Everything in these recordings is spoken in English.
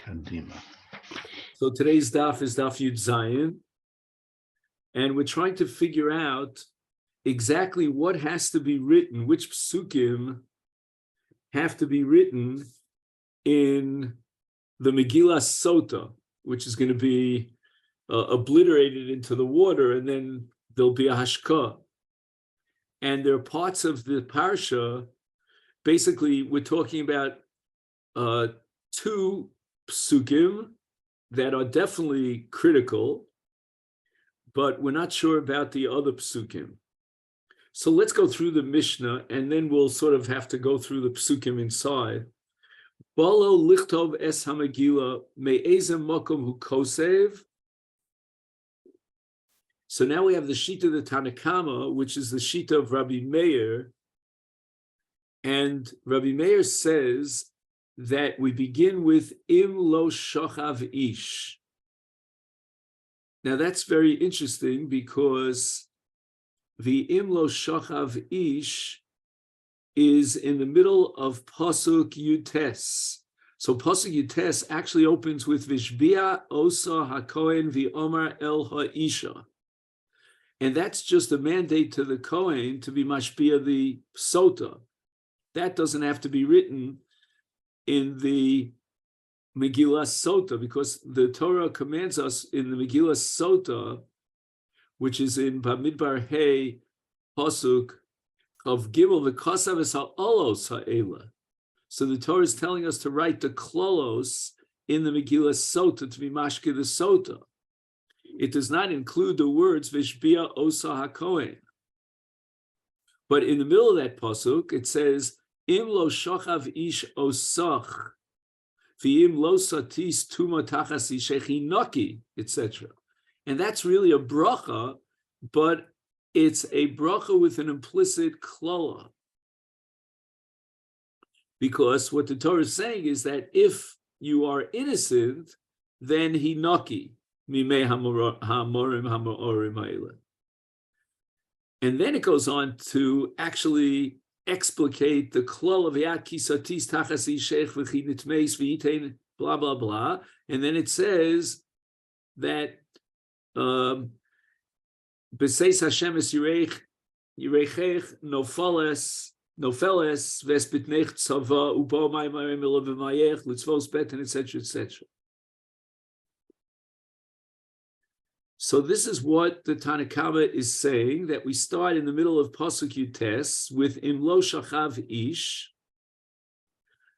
Kadima. So today's daf is daf Yud Zayin, and we're trying to figure out exactly what has to be written, which psukim have to be written in the Megillah Sotah, which is going to be obliterated into the water, and then there'll be a hashka. And there are parts of the parsha. Basically, we're talking about two psukim that are definitely critical, but we're not sure about the other psukim. So let's go through the Mishnah, and then we'll sort of have to go through the psukim inside. Balo lichtov es hamegillah me'ezem makom hu kosev. So now we have the Shita of the Tanakama, which is the Shita of Rabbi Meir. And Rabbi Meir says that we begin with im lo shochav ish. Now that's very interesting because the im lo shochav ish is in the middle of Pasuk Yutes. So Pasuk Yutes actually opens with Vishbia osa hakohen v'omar el ha'isha. And that's just a mandate to the Kohen to be mashpia the Sotah. That doesn't have to be written in the Megillah Sotah, because the Torah commands us in the Megillah Sotah, which is in Bamidbar Hey Pasuk of Gimel, the Kosav es ha'olos ha'ela. So the Torah is telling us to write the klolos in the Megillah Sotah, to be mashke the Sotah. It does not include the words Vishbia Osa HaKohen. But in the middle of that pasuk, it says, Im lo shochav ish osach, v'im lo satis tuma tachas ishechi noki, etc. And that's really a bracha, but it's a bracha with an implicit klala. Because what the Torah is saying is that if you are innocent, then he noki. And then it goes on to actually explicate the klal of yat kisatis tachasi sheikh v'chinitmeis v'yitain blah blah blah, and then it says that b'seis Hashem es yirechech nofeles vespitnech tzava ubo ma'imayim elav v'mayech litzvos beten, etc., etc. So this is what the Tanakama is saying, that we start in the middle of Pasuk Yutes with Im lo shachav ish,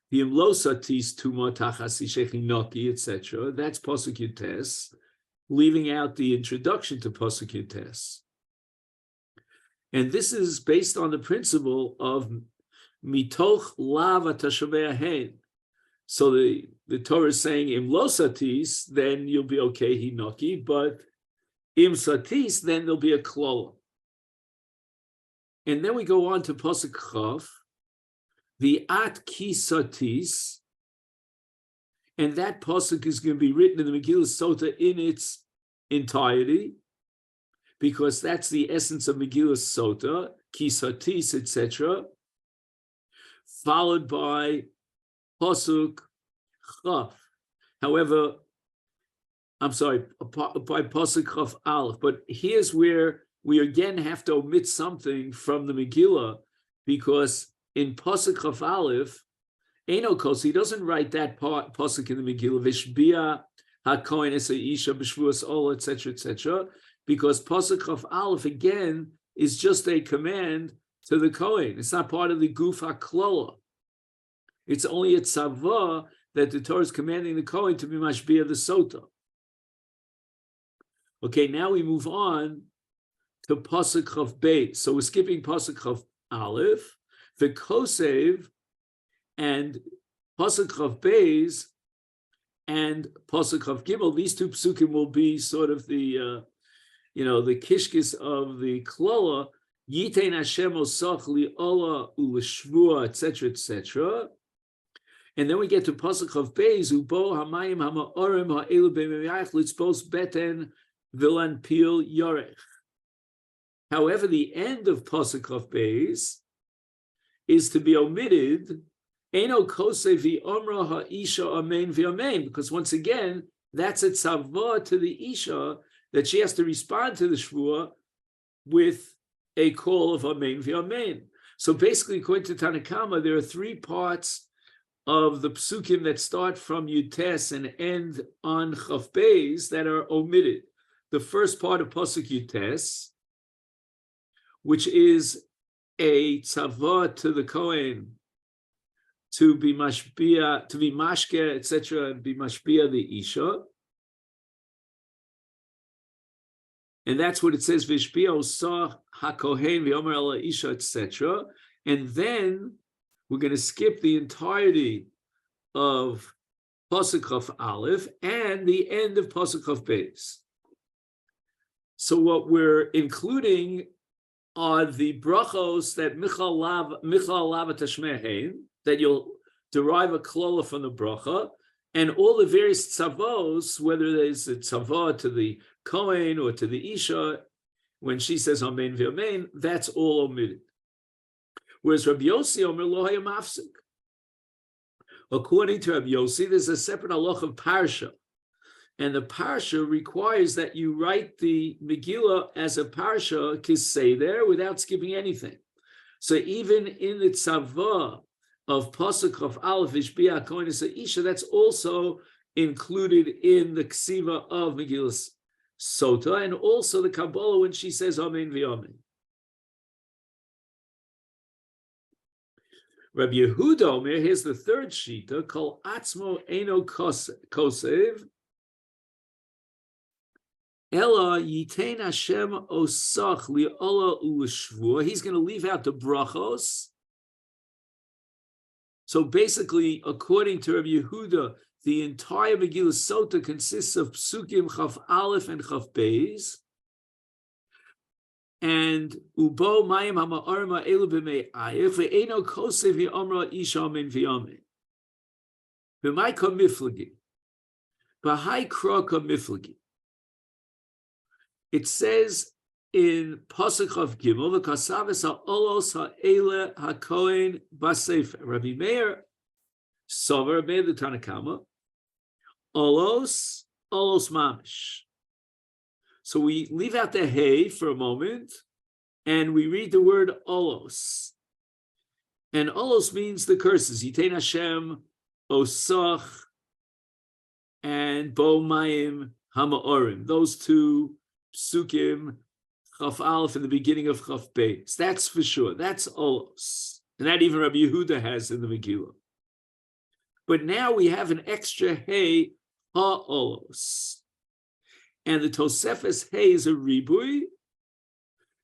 the Im lo satis tuma tachas ishechi noki, etc. That's Pasuk Yutes, leaving out the introduction to Pasuk Yutes. And this is based on the principle of mitoch lav atashaveh hen. So the Torah is saying Im lo satis, then you'll be okay, hinoki, but Im satis, then there'll be a klola. And then we go on to Pasuk Chav, the at ki satis, and that Pasuk is going to be written in the Megillah Sotah in its entirety, because that's the essence of Megillah Sotah, ki satis, etc., followed by Pasuk Chav. However, I'm sorry, by Pasuk Chaf Aleph, but here's where we again have to omit something from the Megillah, because in Pasuk Chaf Aleph, Eino Kos, he doesn't write that Pasuk in the Megillah, Vishbia HaKohen es ha'isha b'shvuas ola, etc., etc., because Pasuk Chaf Aleph again is just a command to the Kohen. It's not part of the Guf HaKlola. It's only a tzavah that the Torah is commanding the Kohen to be mashbia the Sotah. Okay, now we move on to Pasuk Chav Beis. So we're skipping Pasuk Chav Aleph, the Kosev, and Pasuk Chav Beis, and Pasuk Chav Gimel. These two psukim will be sort of the, the kishkis of the klola. Yitein Hashem osach li'ola u'l'shvua, etc., etc. And then we get to Pasuk Chav Beis, ubo hamayim hama'orim ha'elu b'meyach litzpos beten Vilan Pil Yorech. However, the end of Pasuk Chav Beis is to be omitted, Eino kose v'omra ha'isha amen v'amen, because once again, that's a tzavah to the isha that she has to respond to the shvuah with a call of amen v'amen. So basically, according to Tanakama, there are three parts of the psukim that start from Yutes and end on Chaf Beis that are omitted. The first part of Pasuk Yutes, which is a tzavah to the Kohen to be mashbia, to be mashke, etc., and be mashbia the isha. And that's what it says, v'shbia osah hakohen v'omer ala isha, etc. And then we're going to skip the entirety of Pasuk Chaf Aleph and the end of Pasuk Chaf Beis. So what we're including are the brachos that Michal Lava Tashmehein, that you'll derive a klola from the bracha, and all the various tzavos, whether there's a tzavah to the Kohen or to the Isha, when she says Amen v'Amen, that's all omitted. Whereas Rabbi Yossi Omer lo haya mafsik. According to Rabbi Yossi, there's a separate halach of parsha, and the parsha requires that you write the Megillah as a parsha kiseder without skipping anything. So even in the tzavah of Pasuk of Aleph Ishbia Kohenes Isha, that's also included in the ksiva of Megillah Sotah, and also the Kabbalah when she says Amen v'Amen. Rabbi Yehuda Omer, here's the third shita, Kol Atzmo Eino Kosev, Ella Yitein Hashem Osach Li'ola U'Shvua. He's going to leave out the brachos. So basically, according to Rabbi Yehuda, the entire Megillah Sotah consists of Psukim Chaf Aleph and Chaf Beis, and Ubo Mayim Hama'arma Elu B'mei Ayef Ve'eno Kosev Yomra Isha Amen V'Amen B'mai Ka Miflagi B'hai Kra Ka Miflagi. It says in Pasuk Chav Gimel, V'kasaves ha'olos ha'ele ha'kohen b'sefer. Rabbi Meir, Sover Meir the Tanakama, olos mamish. So we leave out the hey for a moment, and we read the word olos. And olos means the curses. Yitein Hashem, osach, and bo mayim hama'orim. Those two psukim, Chaf Aleph in the beginning of Chaf Beis. That's for sure. That's olos. And that even Rabbi Yehuda has in the Megillah. But now we have an extra hey, ha-olos. And the Tosefes hey is a ribui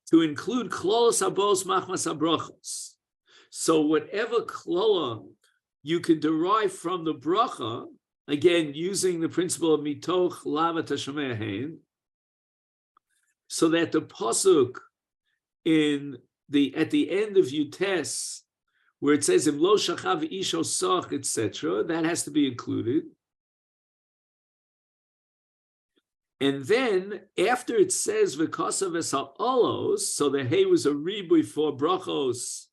to include klolos habos machmas habrachos. So whatever klola you can derive from the bracha, again, using the principle of mitoch lava tashomei hein, so that the pasuk at the end of Yutes, where it says im lo shachav ish osach, etc., that has to be included. And then after it says v'kasav es ha'olos, so the hay was a ribui for brachos,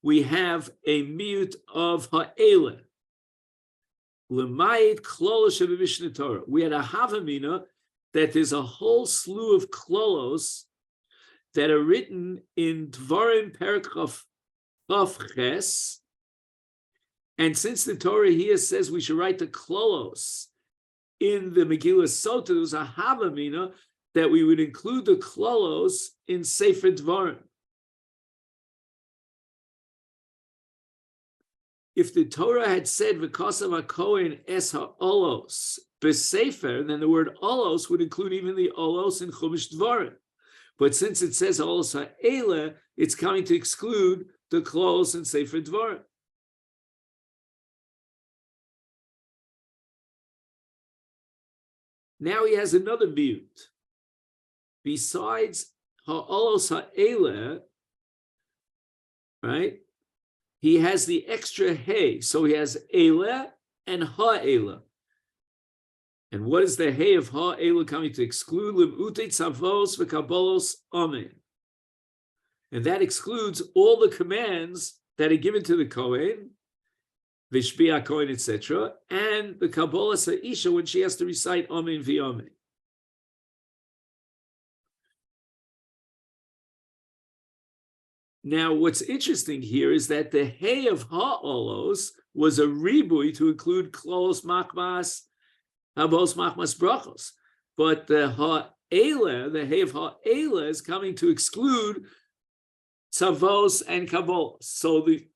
we have a miut of ha'ele. L'mayit klolos she'b'mishneh Torah. We had a havamina that there's a whole slew of klolos that are written in Dvarim Perek Chaf Ches, and since the Torah here says we should write the klolos in the Megillah Sotah, there was a havamina that we would include the klolos in Sefer Dvarim. If the Torah had said v'kasav hakohen es ha'olos b'sefer, then the word olos would include even the olos in Chumash Dvarim. But since it says olos ha'ele, it's coming to exclude the klolos in Sefer Dvarim. Now he has another mute. Besides ha'olos ha'ele, right? He has the extra hey, so he has ele and ha'ele. And what is the hey of ha'ele coming to exclude? Lim'utei tzavos v'kabolos amen. And that excludes all the commands that are given to the Kohen, Vishbia Kohen, etc., and the Kabbalah Isha when she has to recite Amen v'Amen. Now, what's interesting here is that the Hey of Ha'olos was a ribui to include Klos Machmas, Habos Machmas Brachos. But the Ha'ela, the Hey of Ha'ela, is coming to exclude Tzavos and Kabbalah. So the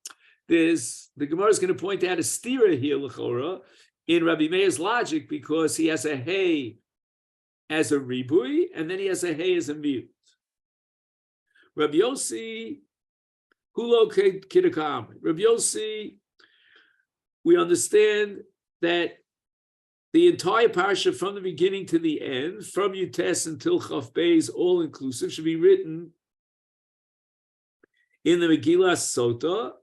Gemara is going to point out a stira here, L'chora, in Rabbi Meir's logic, because he has a Hey as a ribui, and then he has a Hey as a mute. Rabbi Yossi, Hulo Kidakam. Rabbi Yossi, we understand that the entire parsha from the beginning to the end, from Yutes until Chaf Beis, all inclusive, should be written in the Megillah Sotah,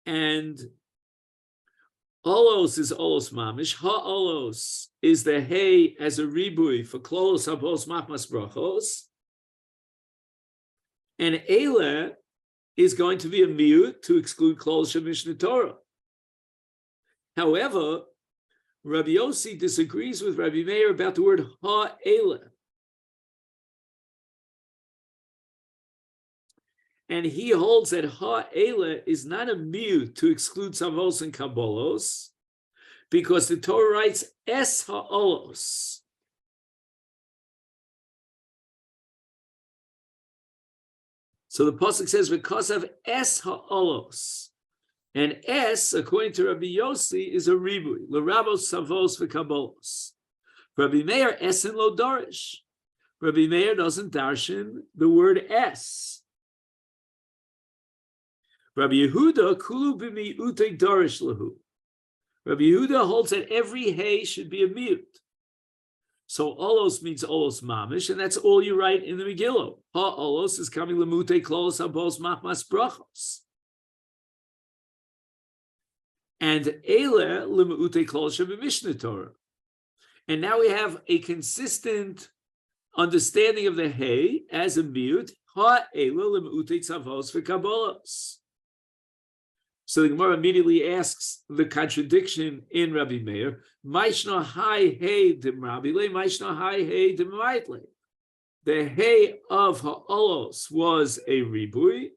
and Olos is Olos Mamish. Ha-Olos is the Hey as a ribui for Klolos Habos Machmas Brachos. And Eile is going to be a mute to exclude Klal Shem Mishnah Torah. However, Rabbi Yossi disagrees with Rabbi Meir about the word Ha-Eile. And he holds that Ha-Eile is not a mute to exclude Savos and Kabbalos, because the Torah writes Es Ha-Olos. So the pasuk says, because of Es Ha'olos. And Es, according to Rabbi Yossi, is a ribui. L'rabos savos v'kabolos. Rabbi Meir, Es and lo darish. Rabbi Meir doesn't darshan the word Es. Rabbi Yehuda, kulu b'mi'utei darish lahu. Rabbi Yehuda holds that every Hey should be a mute. So olos means olos mamish, and that's all you write in the Megillah. Ha olos is coming lemute klolos habos machmas brachos, and ele lemute klolos Mishnah Torah. And now we have a consistent understanding of the Hey as a mute. Ha ele lemute tzavos v'kabolos. So the Gemara immediately asks the contradiction in Rabbi Meir. Maishna hai hey demrabile, maishna hai hey demaitle. The Hey of Ha'olos was a ribui,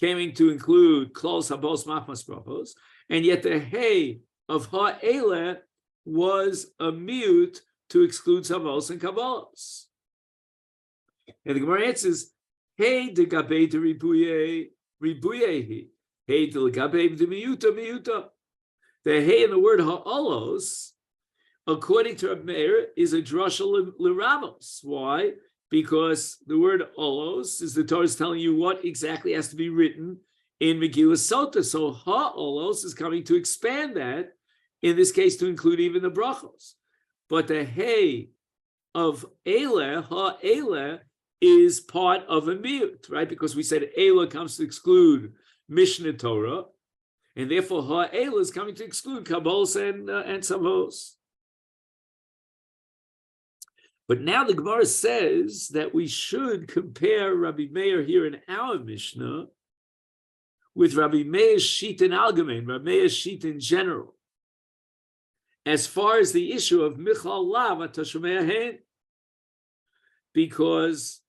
coming to include Klos Habos Machmas Brachos, and yet the Hey of Ha'ele was a mute to exclude Savos and Kabbalos. And the Gemara answers, Hey de gabe de ribuye, ribuyehi. Hey de gabe de miyuta, miyuta. The Hey in the word Ha'olos, according to Rabbi Meir, is a drasha l'ramos. Why? Because the word olos is the Torah is telling you what exactly has to be written in Megillah Sotah. So ha-olos is coming to expand that, in this case to include even the brachos. But the Hey of Eile, ha-Eile, is part of a miyut, right? Because we said Eile comes to exclude Mishnah Torah, and therefore ha-Eile is coming to exclude Kabbalos and Savos. But now the Gemara says that we should compare Rabbi Meir here in our Mishnah with Rabbi Meir's sheet in Algemein, Rabbi Meir's sheet in general, as far as the issue of Michal Lav Atashomei Hen. Because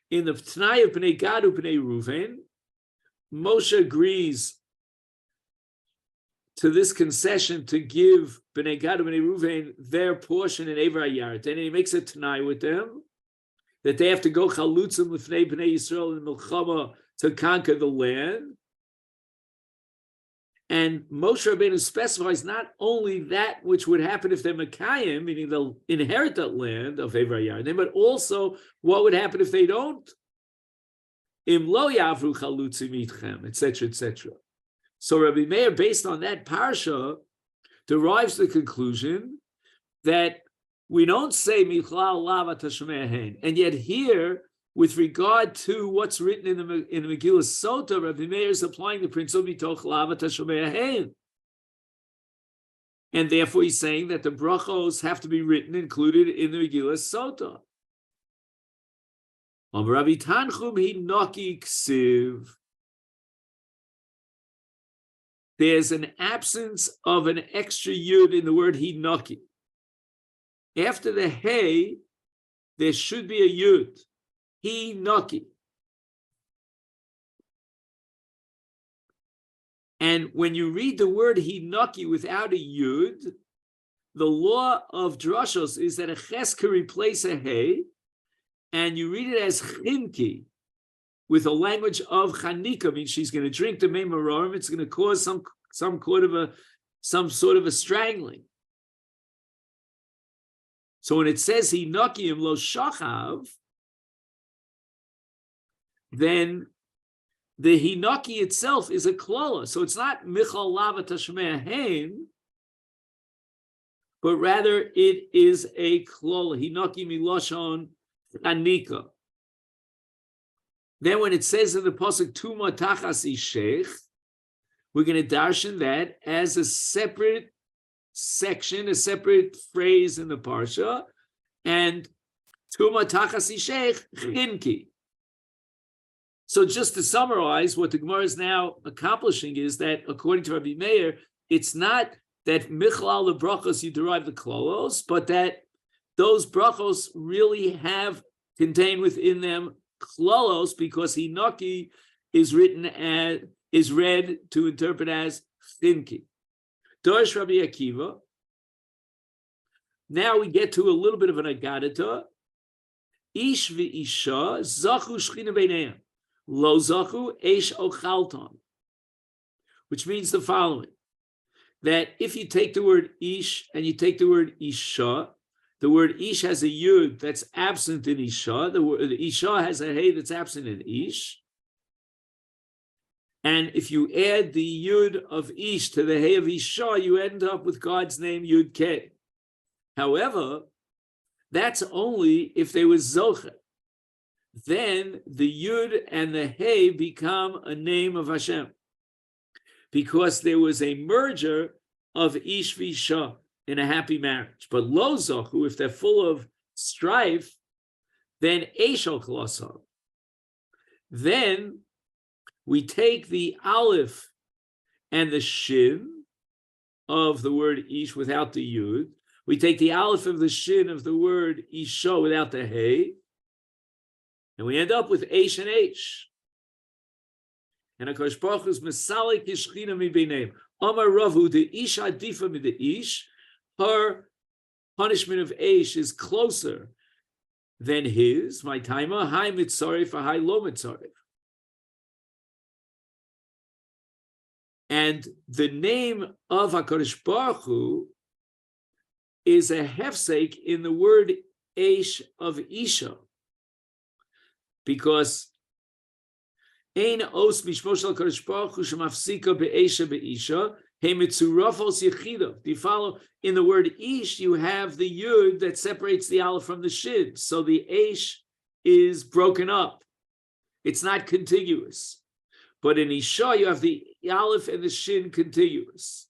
in the T'nai of Bnei Gad Bnei Ruven, Moshe agrees to this concession to give Bnei Gad and Bnei Ruvain their portion in Ever HaYaret. And he makes a Tanai with them that they have to go chalutzim l'fnei Bnei Yisrael in Milchama to conquer the land. And Moshe Rabbeinu specifies not only that which would happen if they're Mekayim, meaning they'll inherit that land of Ever HaYaret, but also what would happen if they don't. Im lo yavru chalutzim itchem, etc., etc. So Rabbi Meir, based on that parsha, derives the conclusion that we don't say Michlal Lav Atashomei Hen, and yet here, with regard to what's written in the Megillah Sotah, Rabbi Meir is applying the principle Mitoch Lav Atashomei Hen, and therefore he's saying that the brachos have to be written included in the Megillah Sotah. Rabbi Tanchum Hinoki Ksiv. There's an absence of an extra yud in the word Hinoki. After the hey, there should be a yud. Hinoki. And when you read the word Hinoki without a yud, the law of drashos is that a ches can replace a hey, and you read it as chinki, with a language of chanika, means she's going to drink the mei marorim. It's going to cause some sort of a strangling. So when it says hinokiim lo shachav, then the hinoki itself is a klola. So it's not michal lava tashmei hain, but rather it is a klola. Hinoki miloshon chanika. Then when it says in the pasuk tuma tachas ishech, we're going to darshan that as a separate section, a separate phrase in the parsha, and tuma tachas ishech chinki. So just to summarize, what the Gemara is now accomplishing is that, according to Rabbi Meir, it's not that michlal the brachos you derive the klolos, but that those brachos really have contained within them klolos, because hinoki is read to interpret as chinki. Dorish Rabbi Akiva. Now we get to a little bit of an agadita. Ish v'isha zachu shchina beineim lo zachu eish ochalton, which means the following: that if you take the word ish and you take the word isha, the word ish has a yud that's absent in isha. The word isha has a hey that's absent in ish. And if you add the yud of ish to the hey of isha, you end up with God's name Yud Kei. However, that's only if they were zocher. Then the yud and the hey become a name of Hashem, because there was a merger of ish v'isha in a happy marriage. But lo zochu, if they're full of strife, then eishol kolosah. Then we take the aleph and the shin of the word ish without the yud. We take the aleph of the shin of the word isha without the hey, and we end up with eish and eish. And HaKadosh Baruch Hu is mesalik yishchina mibeneim. Amar Ravu, the ish adifa mi the ish. Her punishment of eish is closer than his. My timer, high mitzaref, a high low mitzaref. And the name of HaKadosh Baruch Hu is a hefsek in the word eish of isha, because ein os mishmo shel HaKadosh Baruch Hu shemafsika be'esha be'isha he mitzurafos yechida. Do you follow? In the word ish, you have the yud that separates the aleph from the shin, so the eish is broken up. It's not contiguous. But in isha, you have the aleph and the shin contiguous.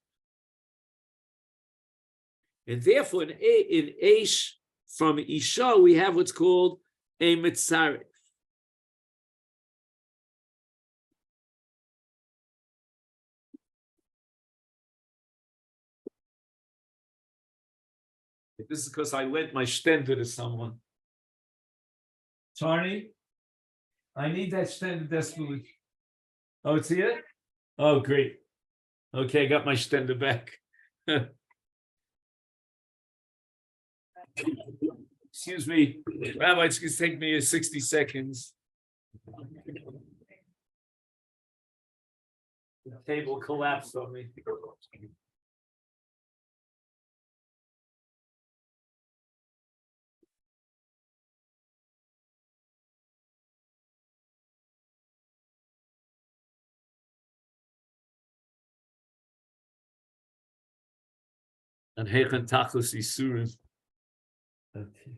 And therefore, in eish from isha, we have what's called a mitzaref. This is because I lent my stender to someone. Charlie, I need that stender desperately. Oh, it's here? Oh, great. Okay, I got my stender back. Excuse me, Rabbi, it's going to take me 60 seconds. The table collapsed on me. And Heichen Tachlis Isurim. Okay.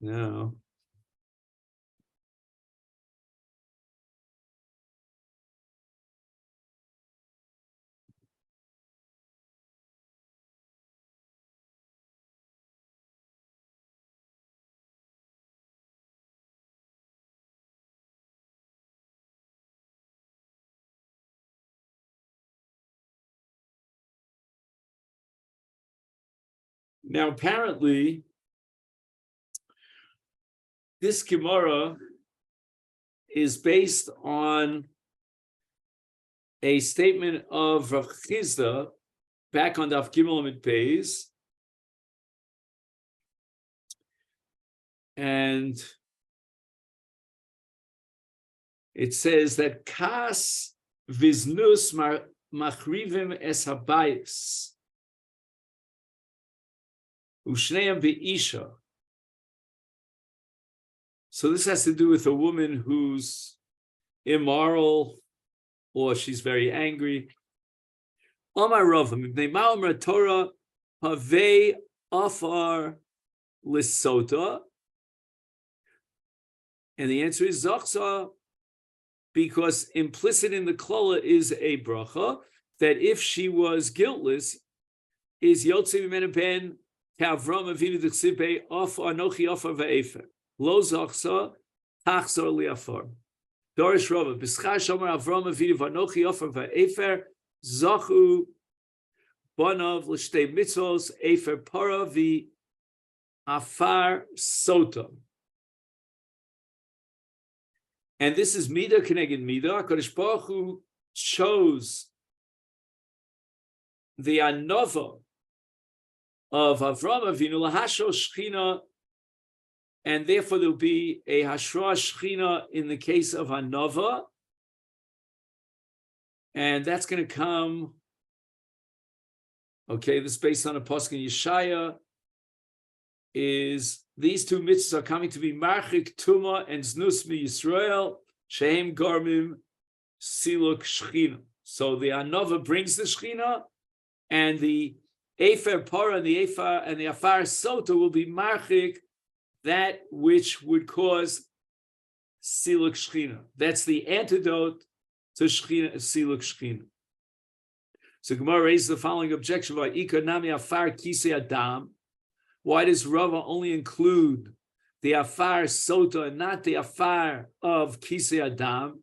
No. Now, apparently, this Gemara is based on a statement of Rav Chizda back on Daf Gimel Amid Beis, and it says that Kas Viznus Machrivim Es Habayis Ushneim Be'isha. So this has to do with a woman who's immoral or she's very angry. Amar Ravim, Ibnei Ma'amar Torah Havei Afar L'Sotah. And the answer is Zachsa, because implicit in the Klola is a bracha, that if she was guiltless, is Yotze Mimena Ben Kavram Avinu D'Chsibe Af Anochi Afar Va'efer. Lo Zachsa, Tachzor Li'afar. Dorish Rava, B'schar Shomer Avram Avinu V'anochi Afar Va'efer, Zachu Banav L'Shtei Mitzvos, Efer Para V'Afar Sotah. And this is Mida Keneged Mida. HaKadosh Baruch Hu chose the Anova of Avram Avinu Lahashro Shechina, and therefore there'll be a Hashra Shechina in the case of Anova, and that's going to come. Okay, this is based on a pasuk in Yeshaya. Is these two mitzvahs are coming to be Marchik Tuma and Znus Mi Yisrael Shehem Garmim Siluk Shechina. So the Anova brings the Shechina, and the Efer Para and the Afar Sotah will be Marchik, that which would cause Siluk Shechina. That's the antidote to Shechina, Siluk Shechina. So Gemara raises the following objection: by Ika Nami Afar Kisei Adam. Why does Rava only include the Afar Sotah and not the Afar of Kisei Adam?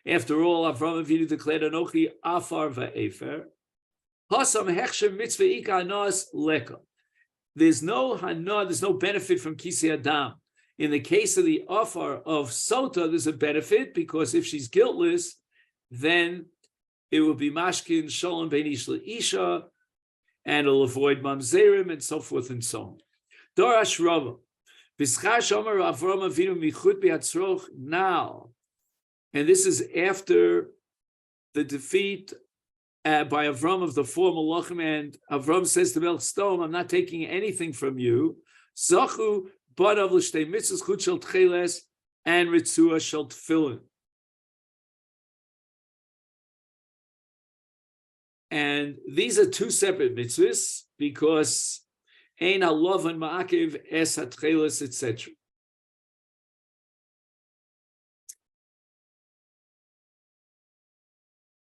After all, Avram Avinu declared Anochi Afar Va'efer. Hasam Hechshem Mitzvah Ika Anas Leka. There's no Hana, there's no benefit from Kisei Adam. In the case of the Afar of Sotah, there's a benefit, because if she's guiltless, then it will be Mashkin Shalom Bein Ish L'Isha, and it'll avoid mamzerim and so forth and so on. Dorash Rava, B'schar Shomer Avram Avinu Michut B'Yatzroch now, and this is after the defeat by Avram of the four Malachim, and Avram says to Melch Stom, I'm not taking anything from you. Zachu Badav L'Shtei Mitzvos Chut Shel Tcheles and Ritzua Shel Tefillin. And these are two separate mitzvahs, because ein halav and ma'akiv es hatcheles, etc.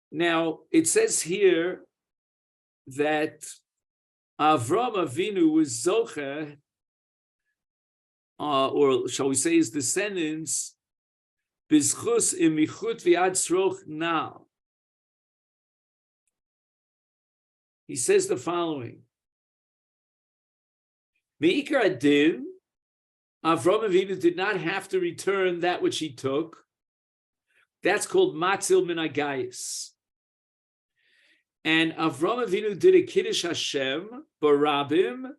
Now, it says here that Avram Avinu was zocher, or shall we say his descendants, bizchus imichut v'ad tzroch now. He says the following: Me'ikar adin, Avram Avinu did not have to return that which he took. That's called matzil min hagayis. And Avram Avinu did a kiddush Hashem barabim,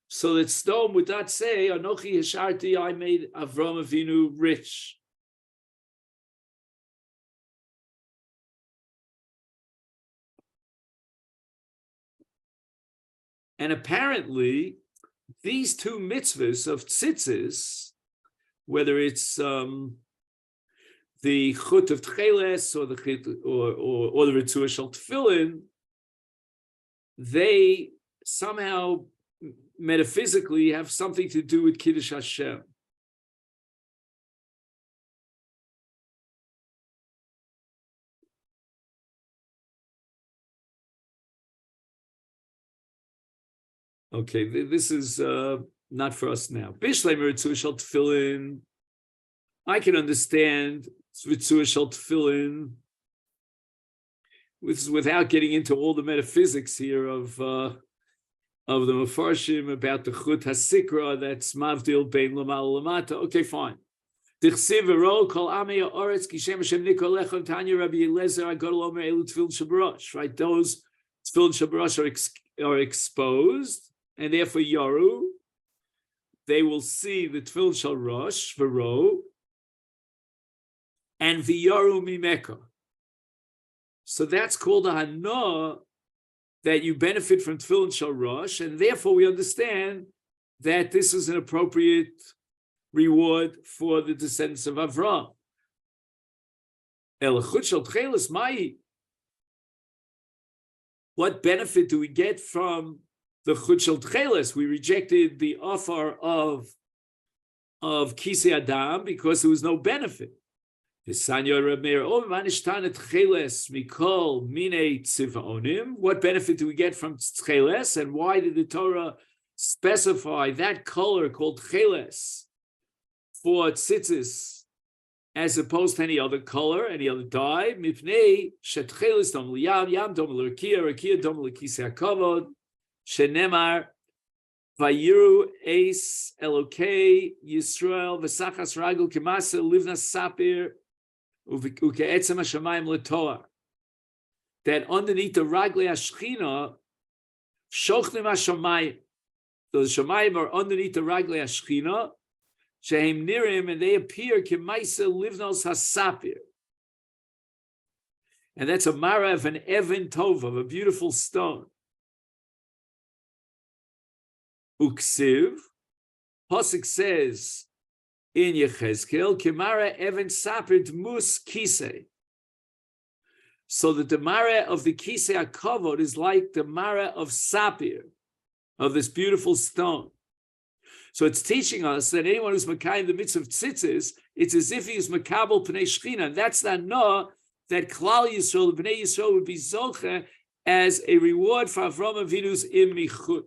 so that Sdom would not say, Anochi Hisharti, I made Avram Avinu rich. And apparently, these two mitzvahs of tzitzis, whether it's the chut of tcheles or the ritzua shel tefillin, they somehow metaphysically have something to do with Kiddush Hashem. Okay, this is not for us now. Bishleim ritzua shel tefillin, I can understand ritzua shel tefillin without getting into all the metaphysics here of of the Mefarshim about the Chut HaSikra that's Mavdil Bein Lamal Lamata. Okay, fine. Dichsiv v'ro kol amei ha'oretz kishem Hashem nikol lechem Tanya Rabbi Eliezer Agadol Omer elu tefillin shabarosh. Right, those tefillin shabarosh are exposed, and therefore yaru. They will see the tefillin shabarosh v'ro and v'yaru mimeka. So that's called a hana, that you benefit from tefillin shabarosh, and therefore we understand that this is an appropriate reward for the descendants of Avraham. What benefit do we get from the Chut Shel Tcheles? We rejected the offer of Kisei Adam because there was no benefit. What benefit do we get from Tcheles, and why did the Torah specify that color called Tcheles for tzitzis as opposed to any other color, any other dye? Mipnei shetchelis dom liyam, yam dom l'rakia, rakia dom l'kisei hakavod, shenemar vayiru eis elokei Yisrael v'sachas ragul k'masa livna sapir uke'etzem hashamayim l'toar. That underneath the raglei hashchina, shochnim hashamayim. So the shamayim are underneath the raglei hashchina, shehem nirim, and they appear k'maisa livnos hasapir. And that's a mara of an even tov, of a beautiful stone. Uksiv, Pasuk says in Yechezkel, Kemara even sapir mus kisei. So that the mara of the kisei hakavod is like the mara of sapir, of this beautiful stone. So it's teaching us that anyone who's makayim the mitzvah of tzitzis, it's as if he is makabel pnei shechina. And that's the no that Klal Yisrael, the Bnei Yisrael, would be zoche as a reward for Avraham Avinu's imichut.